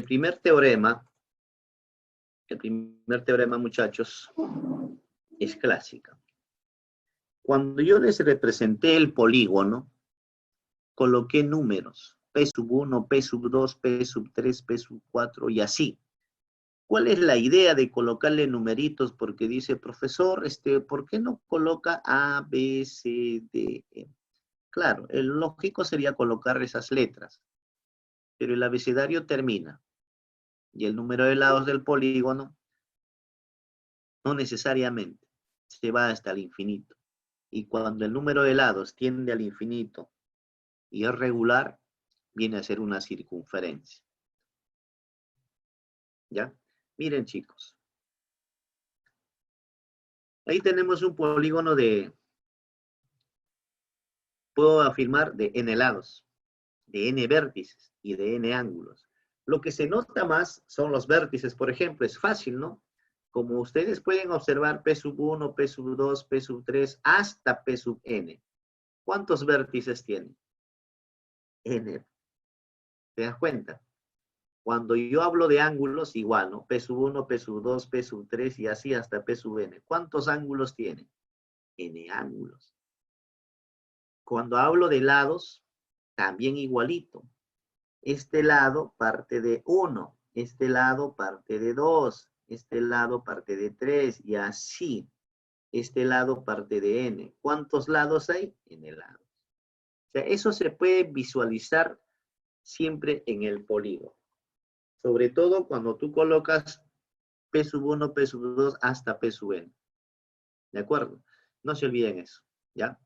el primer teorema, muchachos, es clásica. Cuando yo les representé el polígono, coloqué números, P sub 1, P sub 2, P sub 3, P sub 4 y así. ¿Cuál es la idea de colocarle numeritos? Porque dice, profesor, ¿por qué no coloca A, B, C, D, E? Claro, el lógico sería colocar esas letras, pero el abecedario termina. Y el número de lados del polígono no necesariamente se va hasta el infinito. Y cuando el número de lados tiende al infinito y es regular, viene a ser una circunferencia. ¿Ya? Miren, chicos. Ahí tenemos un polígono puedo afirmar, de n lados, de n vértices y de n ángulos. Lo que se nota más son los vértices, por ejemplo, es fácil, ¿no? Como ustedes pueden observar, P sub 1, P sub 2, P sub 3, hasta P sub n. ¿Cuántos vértices tiene? N. ¿Te das cuenta? Cuando yo hablo de ángulos, igual, ¿no? P sub 1, P sub 2, P sub 3 y así hasta P sub n. ¿Cuántos ángulos tiene? N ángulos. Cuando hablo de lados, también igualito. Este lado parte de 1, este lado parte de 2, este lado parte de 3 y así. Este lado parte de n. ¿Cuántos lados hay? N lados. O sea, eso se puede visualizar siempre en el polígono. Sobre todo cuando tú colocas P sub 1, P sub 2 hasta P sub n. ¿De acuerdo? No se olviden eso, ¿ya?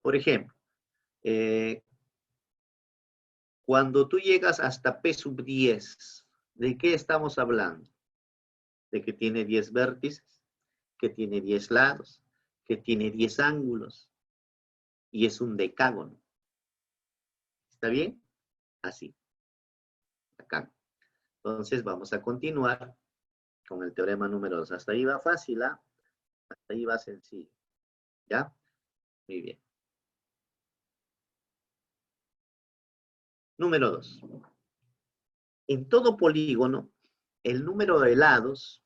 Por ejemplo, cuando tú llegas hasta P sub 10, ¿de qué estamos hablando? De que tiene 10 vértices, que tiene 10 lados, que tiene 10 ángulos y es un decágono. ¿Está bien? Así. Acá. Entonces vamos a continuar con el teorema número 2. Hasta ahí va fácil, ¿ah? Hasta ahí va sencillo. ¿Ya? Muy bien. Número 2. En todo polígono, el número de lados,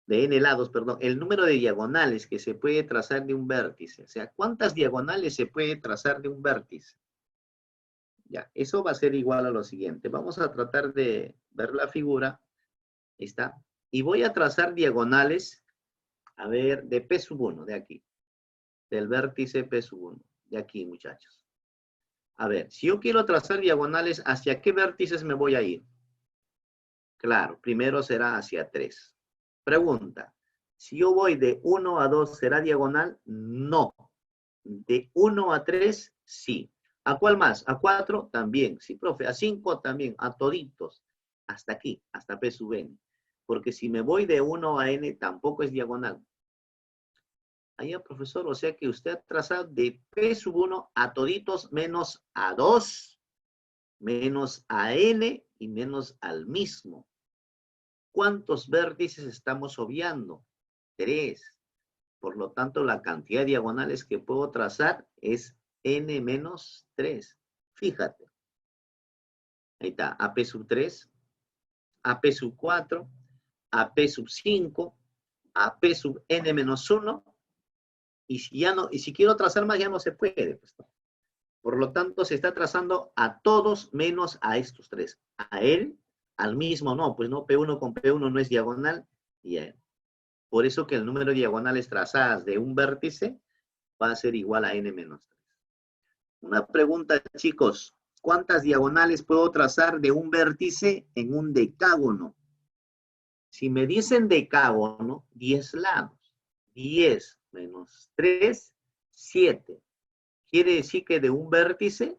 de n lados, perdón, el número de diagonales que se puede trazar de un vértice. O sea, ¿cuántas diagonales se puede trazar de un vértice? Ya, eso va a ser igual a lo siguiente. Vamos a tratar de ver la figura. Ahí está. Y voy a trazar diagonales, a ver, de P sub 1, de aquí. Del vértice P sub 1. De aquí, muchachos. A ver, si yo quiero trazar diagonales, ¿hacia qué vértices me voy a ir? Claro, primero será hacia 3. Pregunta, si yo voy de 1 a 2, ¿será diagonal? No. De 1 a 3, sí. ¿A cuál más? ¿A 4? También. Sí, profe. ¿A 5? También. A toditos. Hasta aquí, hasta P sub n. Porque si me voy de 1 a n, tampoco es diagonal. Ahí, profesor, o sea que usted ha trazado de P sub 1 a toditos menos a 2, menos a n y menos al mismo. ¿Cuántos vértices estamos obviando? 3. Por lo tanto, la cantidad de diagonales que puedo trazar es n menos 3. Fíjate. Ahí está, AP sub 3, AP sub 4, AP sub 5, AP sub n menos 1. Y si quiero trazar más, ya no se puede. Pues, ¿no? Por lo tanto, se está trazando a todos menos a estos 3. A él, al mismo no. Pues no, P1 con P1 no es diagonal. Y a él. Por eso que el número de diagonales trazadas de un vértice va a ser igual a n menos 3. Una pregunta, chicos. ¿Cuántas diagonales puedo trazar de un vértice en un decágono? Si me dicen decágono, 10 lados. 10 menos 3, 7. Quiere decir que de un vértice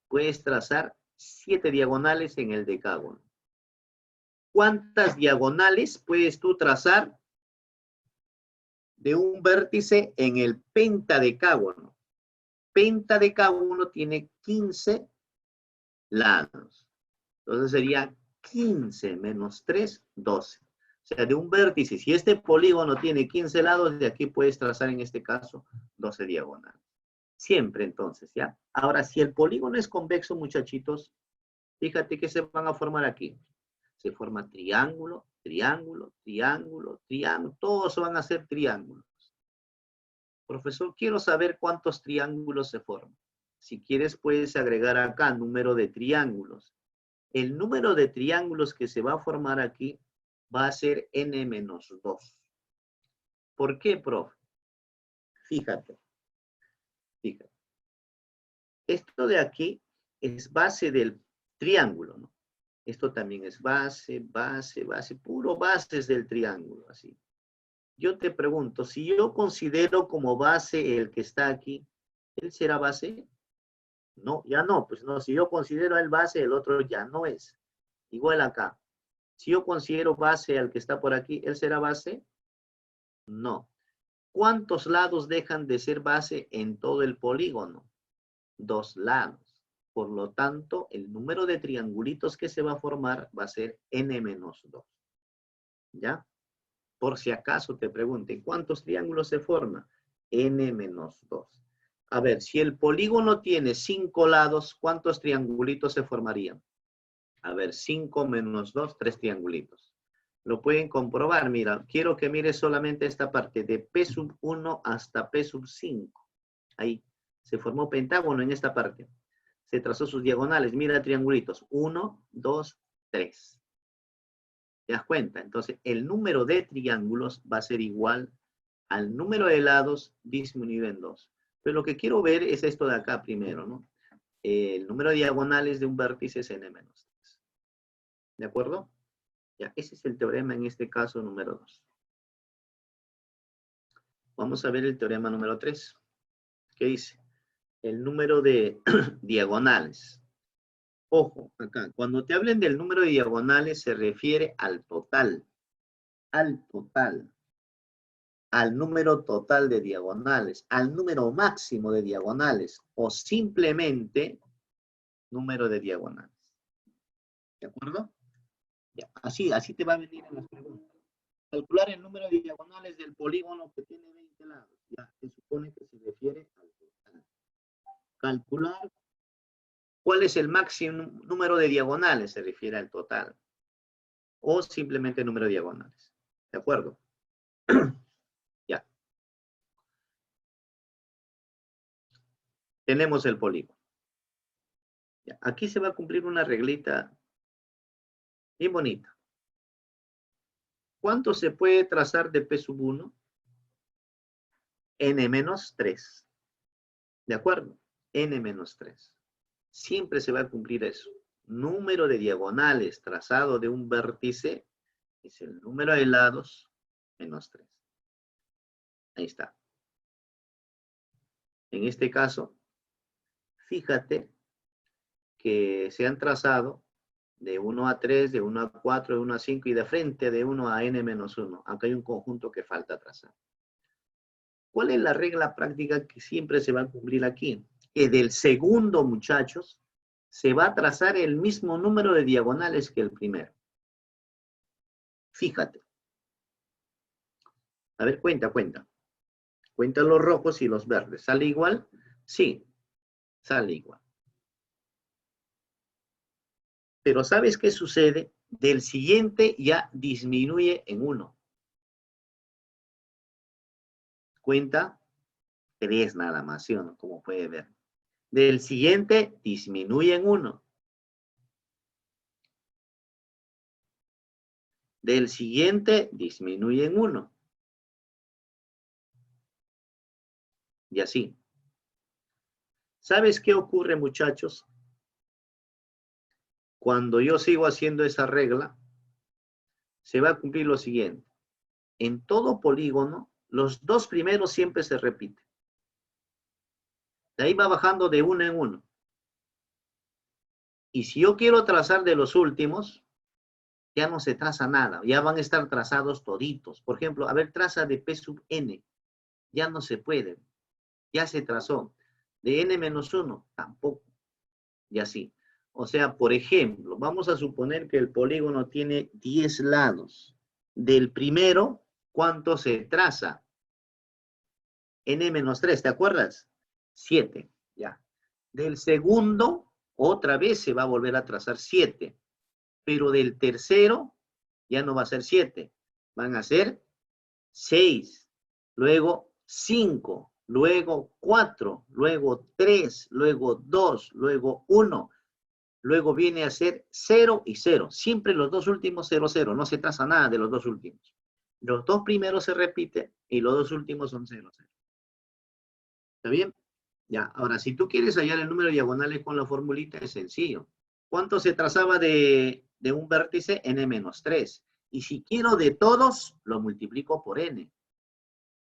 puedes trazar 7 diagonales en el decágono. ¿Cuántas diagonales puedes tú trazar de un vértice en el pentadecágono? Pentadecágono tiene 15 lados. Entonces sería 15 menos 3, 12. O sea, de un vértice, si este polígono tiene 15 lados, de aquí puedes trazar en este caso 12 diagonales. Siempre entonces, ¿ya? Ahora, si el polígono es convexo, muchachitos, Fíjate que se van a formar aquí. Se forma triángulo, triángulo, triángulo, triángulo. Todos van a ser triángulos. Profesor, quiero saber cuántos triángulos se forman. Si quieres, puedes agregar acá número de triángulos. El número de triángulos que se va a formar aquí va a ser n-2. ¿Por qué, profe? Fíjate. Fíjate. Esto de aquí es base del triángulo, ¿no? Esto también es base, base, base, puro bases del triángulo, así. Yo te pregunto, si yo considero como base el que está aquí, ¿él será base? No, ya no, pues no, si yo considero el base, el otro ya no es. Igual acá. Si yo considero base al que está por aquí, ¿él será base? No. ¿Cuántos lados dejan de ser base en todo el polígono? 2 lados. Por lo tanto, el número de triangulitos que se va a formar va a ser n-2. ¿Ya? Por si acaso te pregunten, ¿cuántos triángulos se forman? n-2. A ver, si el polígono tiene 5 lados, ¿cuántos triangulitos se formarían? A ver, 5 menos 2, 3 triangulitos. Lo pueden comprobar, mira, quiero que mires solamente esta parte, de P1 hasta P5. Ahí, se formó pentágono en esta parte. Se trazó sus diagonales, mira triangulitos, 1, 2, 3. ¿Te das cuenta? Entonces, el número de triángulos va a ser igual al número de lados disminuido en 2. Pero lo que quiero ver es esto de acá primero, ¿no? El número de diagonales de un vértice es n-3. ¿De acuerdo? Ya, ese es el teorema en este caso número 2. Vamos a ver el teorema número 3. ¿Qué dice? El número de diagonales. Ojo, acá, cuando te hablen del número de diagonales se refiere al total. Al total. Al número total de diagonales. Al número máximo de diagonales. O simplemente número de diagonales. ¿De acuerdo? Ya, así te va a venir en las preguntas. Calcular el número de diagonales del polígono que tiene 20 lados. Ya, se supone que se refiere al total. Calcular cuál es el máximo número de diagonales, se refiere al total. O simplemente número de diagonales. ¿De acuerdo? Ya. Tenemos el polígono. Ya. Aquí se va a cumplir una reglita bien bonita. ¿Cuánto se puede trazar de P1? n-3. ¿De acuerdo? n-3. Siempre se va a cumplir eso. Número de diagonales trazado de un vértice es el número de lados menos 3. Ahí está. En este caso, fíjate que se han trazado de 1 a 3, de 1 a 4, de 1 a 5 y de frente de 1 a n-1. Acá hay un conjunto que falta trazar. ¿Cuál es la regla práctica que siempre se va a cumplir aquí? Que del segundo, muchachos, se va a trazar el mismo número de diagonales que el primero. Fíjate. A ver, cuenta. Cuenta los rojos y los verdes. ¿Sale igual? Sí, sale igual. Pero ¿sabes qué sucede? Del siguiente ya disminuye en 1. Cuenta 3 nada más, ¿sí o no? Como puede ver. Del siguiente disminuye en 1. Del siguiente disminuye en 1. Y así. ¿Sabes qué ocurre, muchachos? Cuando yo sigo haciendo esa regla, se va a cumplir lo siguiente. En todo polígono, los 2 primeros siempre se repiten. De ahí va bajando de 1 en 1. Y si yo quiero trazar de los últimos, ya no se traza nada. Ya van a estar trazados toditos. Por ejemplo, a ver, traza de P sub n. Ya no se puede. Ya se trazó. De n-1, tampoco. Y así. O sea, por ejemplo, vamos a suponer que el polígono tiene 10 lados. Del primero, ¿cuánto se traza? n-3, ¿te acuerdas? 7, ya. Del segundo, otra vez se va a volver a trazar 7. Pero del tercero ya no va a ser 7. Van a ser 6. Luego 5. Luego 4. Luego 3. Luego 2. Luego 1. Luego viene a ser 0 y 0. Siempre los dos últimos 0, 0. No se traza nada de los dos últimos. Los dos primeros se repiten y los dos últimos son 0, 0. ¿Está bien? Ya, ahora, si tú quieres hallar el número de diagonales con la formulita, es sencillo. ¿Cuánto se trazaba de un vértice? N-3. Y si quiero de todos, lo multiplico por N.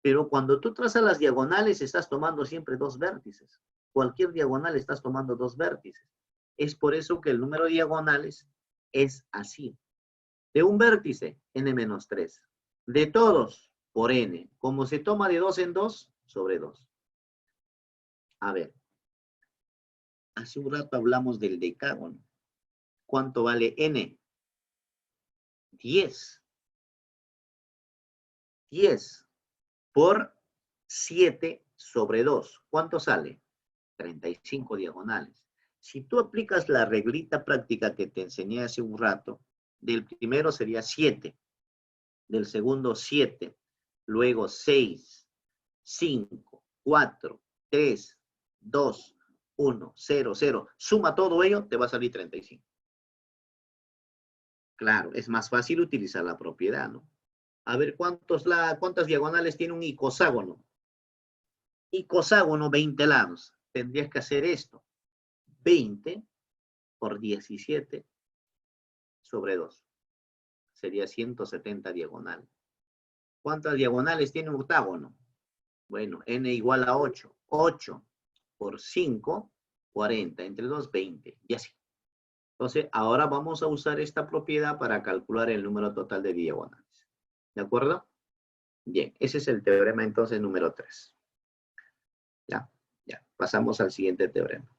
Pero cuando tú trazas las diagonales, estás tomando siempre dos vértices. Cualquier diagonal estás tomando dos vértices. Es por eso que el número de diagonales es así. De un vértice, N-3. De todos, por N. Como se toma de 2 en 2, sobre 2. A ver, hace un rato hablamos del decágono. ¿Cuánto vale N? 10. 10 por 7 sobre 2. ¿Cuánto sale? 35 diagonales. Si tú aplicas la reglita práctica que te enseñé hace un rato, del primero sería 7, del segundo 7, luego 6, 5, 4, 3, 2, 1, 0, 0. Suma todo ello, te va a salir 35. Claro, es más fácil utilizar la propiedad, ¿no? A ver, ¿cuántas diagonales tiene un icoságono? Icoságono, 20 lados. Tendrías que hacer esto. 20 por 17 sobre 2. Sería 170 diagonales. ¿Cuántas diagonales tiene un octágono? Bueno, n igual a 8. 8 por 5, 40. Entre 2, 20. Y así. Entonces, ahora vamos a usar esta propiedad para calcular el número total de diagonales. ¿De acuerdo? Bien, ese es el teorema entonces número 3. Ya, ya. Pasamos al siguiente teorema.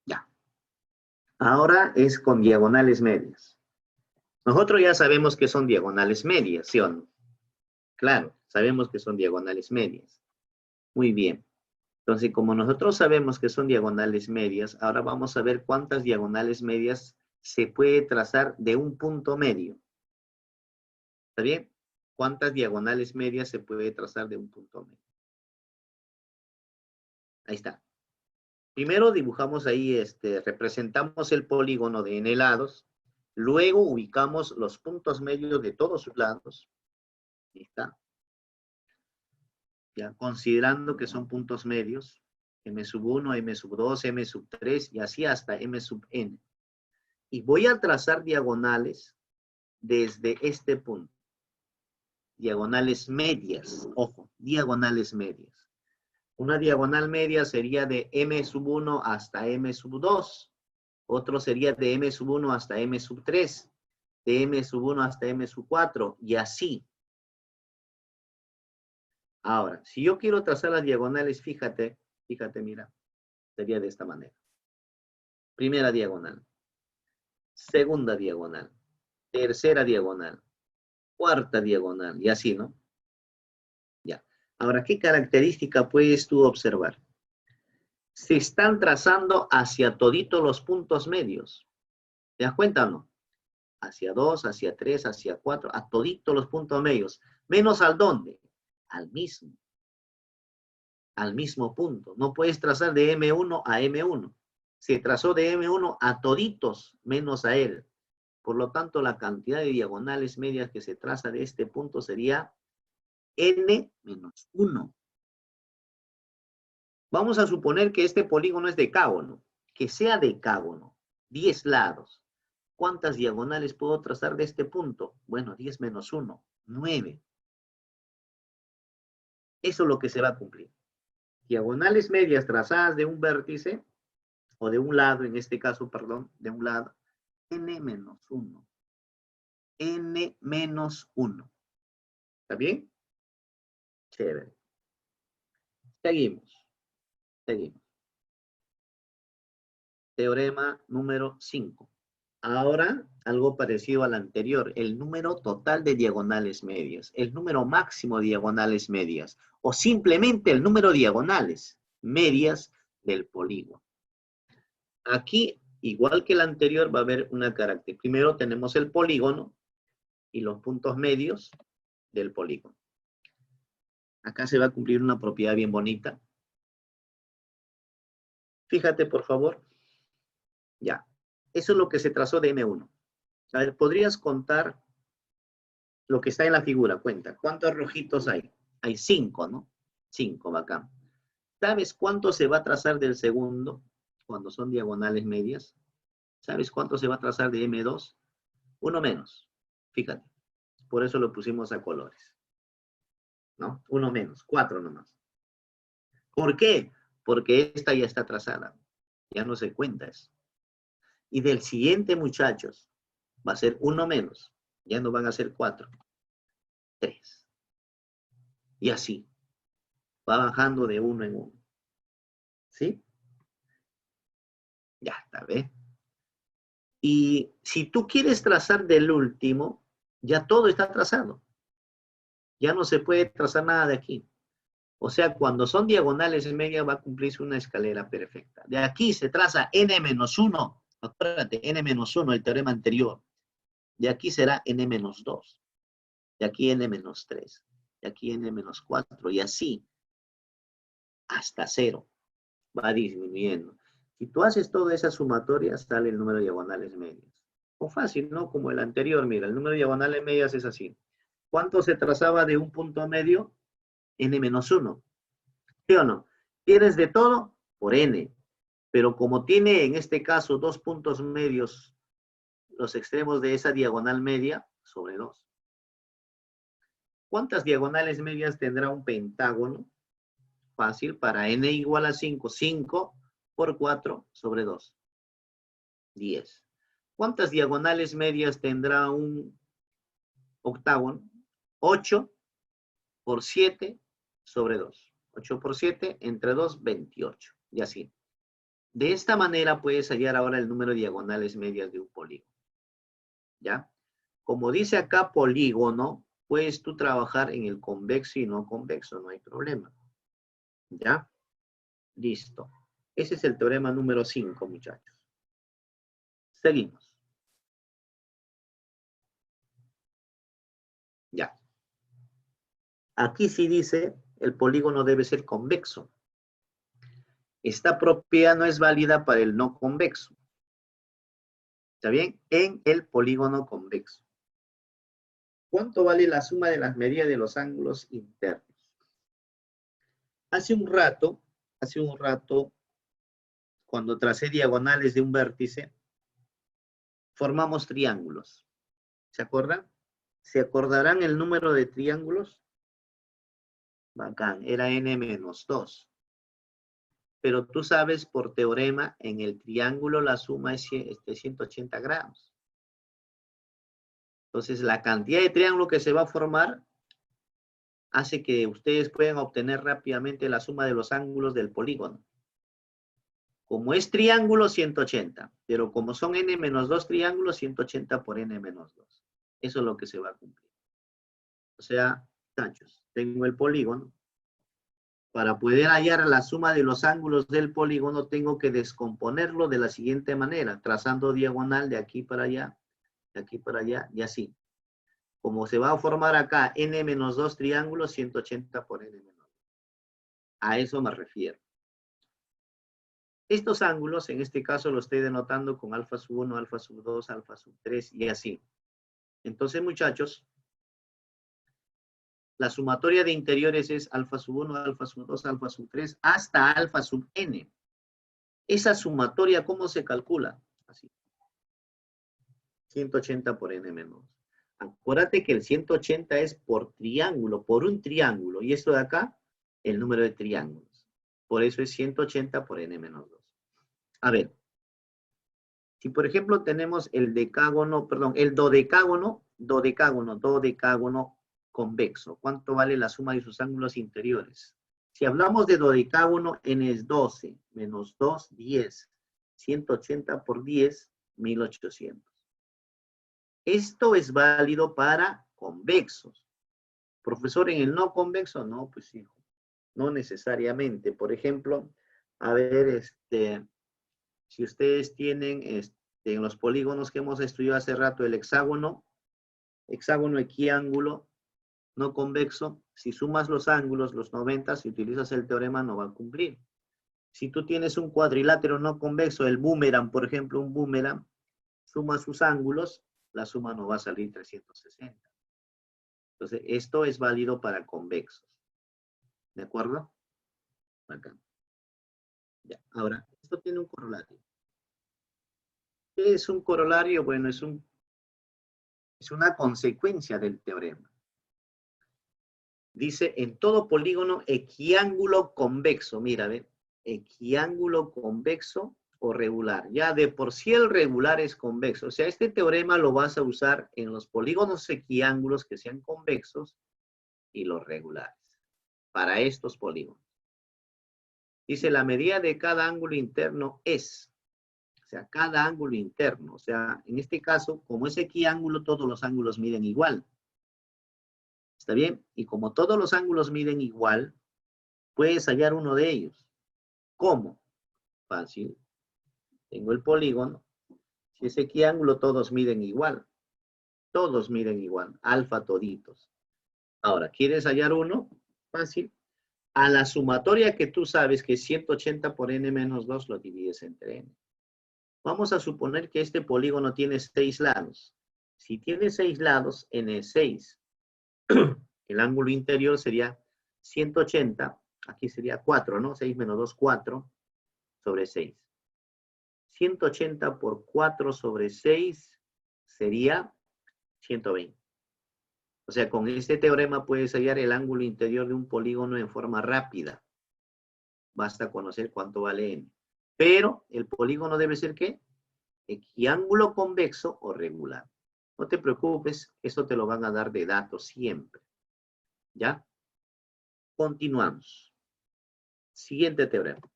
Ya. Ahora es con diagonales medias. Nosotros ya sabemos que son diagonales medias, ¿sí o no? Claro, sabemos que son diagonales medias. Muy bien. Entonces, como nosotros sabemos que son diagonales medias, ahora vamos a ver cuántas diagonales medias se puede trazar de un punto medio. ¿Está bien? ¿Cuántas diagonales medias se puede trazar de un punto medio? Ahí está. Primero dibujamos ahí, representamos el polígono de n lados. Luego ubicamos los puntos medios de todos sus lados. Ahí está. Ya, considerando que son puntos medios. M1, M2, M3 y así hasta M(n). Y voy a trazar diagonales desde este punto. Diagonales medias. Ojo, diagonales medias. Una diagonal media sería de M(1) hasta M(2). Otro sería de M(1) hasta M(3). De M(1) hasta M(4). Y así. Ahora, si yo quiero trazar las diagonales, fíjate, mira, sería de esta manera. Primera diagonal. Segunda diagonal. Tercera diagonal. Cuarta diagonal. Y así, ¿no? Ya. Ahora, ¿qué característica puedes tú observar? Se están trazando hacia toditos los puntos medios. ¿Te das cuenta o no? Hacia 2, hacia 3, hacia 4, a toditos los puntos medios. Menos al dónde? Al mismo. Al mismo punto. No puedes trazar de M1 a M1. Se trazó de M1 a toditos, menos a él. Por lo tanto, la cantidad de diagonales medias que se traza de este punto sería n-1. Vamos a suponer que este polígono es decágono. Que sea decágono. 10 lados. ¿Cuántas diagonales puedo trazar de este punto? Bueno, 10 menos 1, 9. Eso es lo que se va a cumplir. Diagonales medias trazadas de un vértice, o de un lado, en este caso, perdón, de un lado, n-1. n-1. ¿Está bien? Chévere. Seguimos. Seguimos. Teorema número 5. Ahora, algo parecido al anterior, el número total de diagonales medias, el número máximo de diagonales medias, o simplemente el número de diagonales medias del polígono. Aquí, igual que el anterior, va a haber una característica. Primero tenemos el polígono y los puntos medios del polígono. Acá se va a cumplir una propiedad bien bonita. Fíjate, por favor. Ya. Eso es lo que se trazó de M1. A ver, ¿podrías contar lo que está en la figura? Cuenta. ¿Cuántos rojitos hay? Hay 5, ¿no? 5, bacán. ¿Sabes cuánto se va a trazar del segundo cuando son diagonales medias? ¿Sabes cuánto se va a trazar de M2? Uno menos. Fíjate. Por eso lo pusimos a colores. ¿No? Uno menos. 4 nomás. ¿Por qué? Porque esta ya está trazada. Ya no se cuenta eso. Y del siguiente, muchachos, va a ser uno menos. Ya no van a ser 4. 3. Y así. Va bajando de uno en uno. ¿Sí? Ya está, ¿ves? Y si tú quieres trazar del último, ya todo está trazado. Ya no se puede trazar nada de aquí. O sea, cuando son diagonales en media va a cumplirse una escalera perfecta. De aquí se traza n-1. Acuérdate, n-1, el teorema anterior. De aquí será n-2. De aquí n-3. De aquí n-4. Y así hasta 0. Va disminuyendo. Si tú haces toda esa sumatoria, sale el número de diagonales medias. O fácil, ¿no? Como el anterior, mira, el número de diagonales medias es así. ¿Cuánto se trazaba de un punto medio? n-1. ¿Sí o no? ¿Quieres de todo? Por n. Pero como tiene en este caso 2 puntos medios, los extremos de esa diagonal media, sobre 2. ¿Cuántas diagonales medias tendrá un pentágono? Fácil, para n igual a 5. 5 por 4 sobre 2. 10. ¿Cuántas diagonales medias tendrá un octágono? 8 por 7 sobre 2. 8 por 7 entre 2, 28. Y así. De esta manera puedes hallar ahora el número de diagonales medias de un polígono. ¿Ya? Como dice acá polígono, puedes tú trabajar en el convexo y no convexo, no hay problema. ¿Ya? Listo. Ese es el teorema número 5, muchachos. Seguimos. Ya. Aquí sí dice, el polígono debe ser convexo. Esta propiedad no es válida para el no convexo. ¿Está bien? En el polígono convexo. ¿Cuánto vale la suma de las medidas de los ángulos internos? Hace un rato, cuando tracé diagonales de un vértice, formamos triángulos. ¿Se acuerdan? ¿Se acordarán el número de triángulos? Bacán, era n-2. Pero tú sabes por teorema, en el triángulo la suma es 180 grados. Entonces, la cantidad de triángulo que se va a formar hace que ustedes puedan obtener rápidamente la suma de los ángulos del polígono. Como es triángulo, 180. Pero como son n-2 triángulos, 180 por n-2. Eso es lo que se va a cumplir. O sea, muchachos, tengo el polígono. Para poder hallar la suma de los ángulos del polígono, tengo que descomponerlo de la siguiente manera, trazando diagonal de aquí para allá, de aquí para allá, y así. Como se va a formar acá n-2 triángulos, 180 por n-2. A eso me refiero. Estos ángulos, en este caso, lo estoy denotando con alfa sub 1, alfa sub 2, alfa sub 3, y así. Entonces, muchachos, la sumatoria de interiores es alfa sub 1, alfa sub 2, alfa sub 3, hasta alfa sub n. Esa sumatoria, ¿cómo se calcula? Así. 180 por n-2. Acuérdate que el 180 es por triángulo, por un triángulo. Y esto de acá, el número de triángulos. Por eso es 180 por n-2. A ver. Si por ejemplo tenemos el decágono, perdón, el dodecágono convexo. ¿Cuánto vale la suma de sus ángulos interiores? Si hablamos de dodecágono, n es 12, menos 2, 10. 180 por 10, 1800. Esto es válido para convexos. Profesor, en el no convexo, no, pues hijo, no necesariamente. Por ejemplo, a ver, si ustedes tienen en los polígonos que hemos estudiado hace rato, el hexágono equiángulo, no convexo, si sumas los ángulos, los 90, si utilizas el teorema, no va a cumplir. Si tú tienes un cuadrilátero no convexo, el boomerang, por ejemplo, un boomerang, suma sus ángulos, la suma no va a salir 360. Entonces, esto es válido para convexos. ¿De acuerdo? Acá. Ya. Ahora, esto tiene un corolario. ¿Qué es un corolario? Bueno, es una consecuencia del teorema. Dice, en todo polígono equiángulo convexo, mira, ve, equiángulo convexo o regular. Ya de por sí el regular es convexo. O sea, este teorema lo vas a usar en los polígonos equiángulos que sean convexos y los regulares. Para estos polígonos. Dice, la medida de cada ángulo interno es, o sea, cada ángulo interno. O sea, en este caso, como es equiángulo, todos los ángulos miden igual. ¿Está bien? Y como todos los ángulos miden igual, puedes hallar uno de ellos. ¿Cómo? Fácil. Tengo el polígono. Si es equiángulo, todos miden igual. Todos miden igual. Alfa toditos. Ahora, ¿quieres hallar uno? Fácil. A la sumatoria que tú sabes que es 180 por n menos 2, lo divides entre n. Vamos a suponer que este polígono tiene 6 lados. Si tiene 6 lados, n es 6. El ángulo interior sería 180, aquí sería 4, ¿no? 6 menos 2, 4 sobre 6. 180 por 4 sobre 6 sería 120. O sea, con este teorema puedes hallar el ángulo interior de un polígono en forma rápida. Basta conocer cuánto vale n. Pero el polígono debe ser, ¿qué? Equiángulo convexo o regular. No te preocupes, eso te lo van a dar de datos siempre. ¿Ya? Continuamos. Siguiente teorema.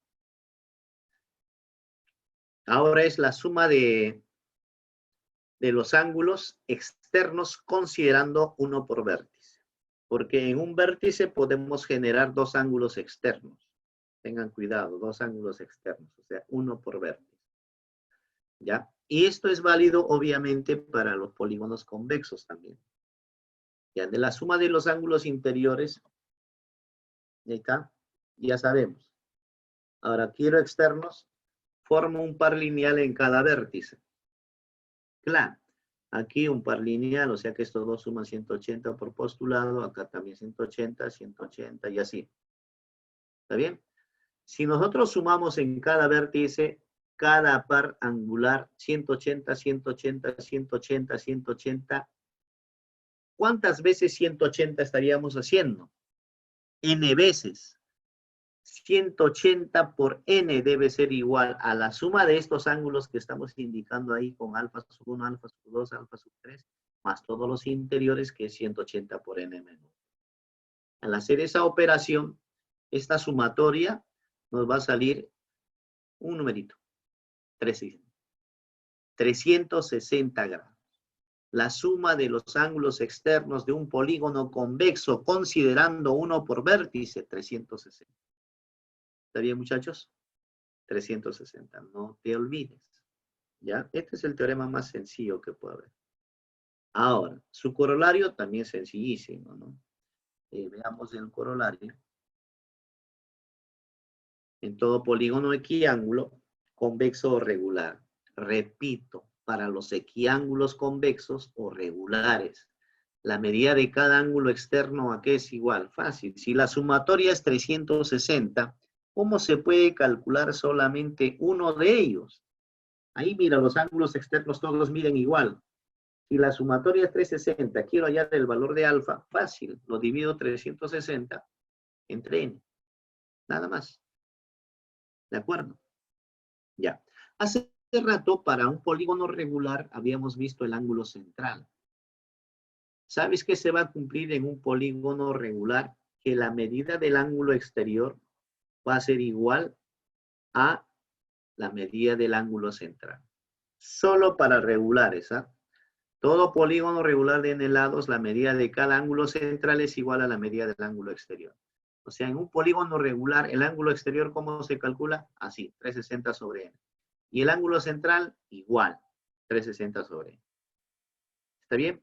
Ahora es la suma de los ángulos externos considerando uno por vértice. Porque en un vértice podemos generar dos ángulos externos. Tengan cuidado, dos ángulos externos, o sea, uno por vértice. ¿Ya? Y esto es válido, obviamente, para los polígonos convexos también. Ya, de la suma de los ángulos interiores, acá, ya sabemos. Ahora, quiero externos, formo un par lineal en cada vértice. Claro, aquí un par lineal, o sea que estos dos suman 180 por postulado, acá también 180, 180 y así. ¿Está bien? Si nosotros sumamos en cada vértice, cada par angular, 180, 180, 180, 180, ¿cuántas veces 180 estaríamos haciendo? N veces. 180 por n debe ser igual a la suma de estos ángulos que estamos indicando ahí con alfa sub 1, alfa sub 2, alfa sub 3, más todos los interiores, que es 180 por n menos. Al hacer esa operación, esta sumatoria nos va a salir un numerito, 360 grados. La suma de los ángulos externos de un polígono convexo, considerando uno por vértice, 360. ¿Está bien, muchachos? 360, no te olvides. ¿Ya? Este es el teorema más sencillo que puede haber. Ahora, su corolario también es sencillísimo, ¿no? Veamos el corolario. En todo polígono equiángulo, convexo o regular. Repito, para los equiángulos convexos o regulares, la medida de cada ángulo externo, ¿a qué es igual? Fácil. Si la sumatoria es 360, ¿cómo se puede calcular solamente uno de ellos? Ahí mira, los ángulos externos todos miden igual. Si la sumatoria es 360, quiero hallar el valor de alfa, fácil, lo divido 360 entre n. Nada más. ¿De acuerdo? Ya. Hace rato, para un polígono regular, habíamos visto el ángulo central. ¿Sabes qué se va a cumplir en un polígono regular? Que la medida del ángulo exterior va a ser igual a la medida del ángulo central. Solo para regulares, ¿ah? Todo polígono regular de n lados, la medida de cada ángulo central es igual a la medida del ángulo exterior. O sea, en un polígono regular, el ángulo exterior, ¿cómo se calcula? Así, 360 sobre n. Y el ángulo central, igual, 360 sobre n. ¿Está bien?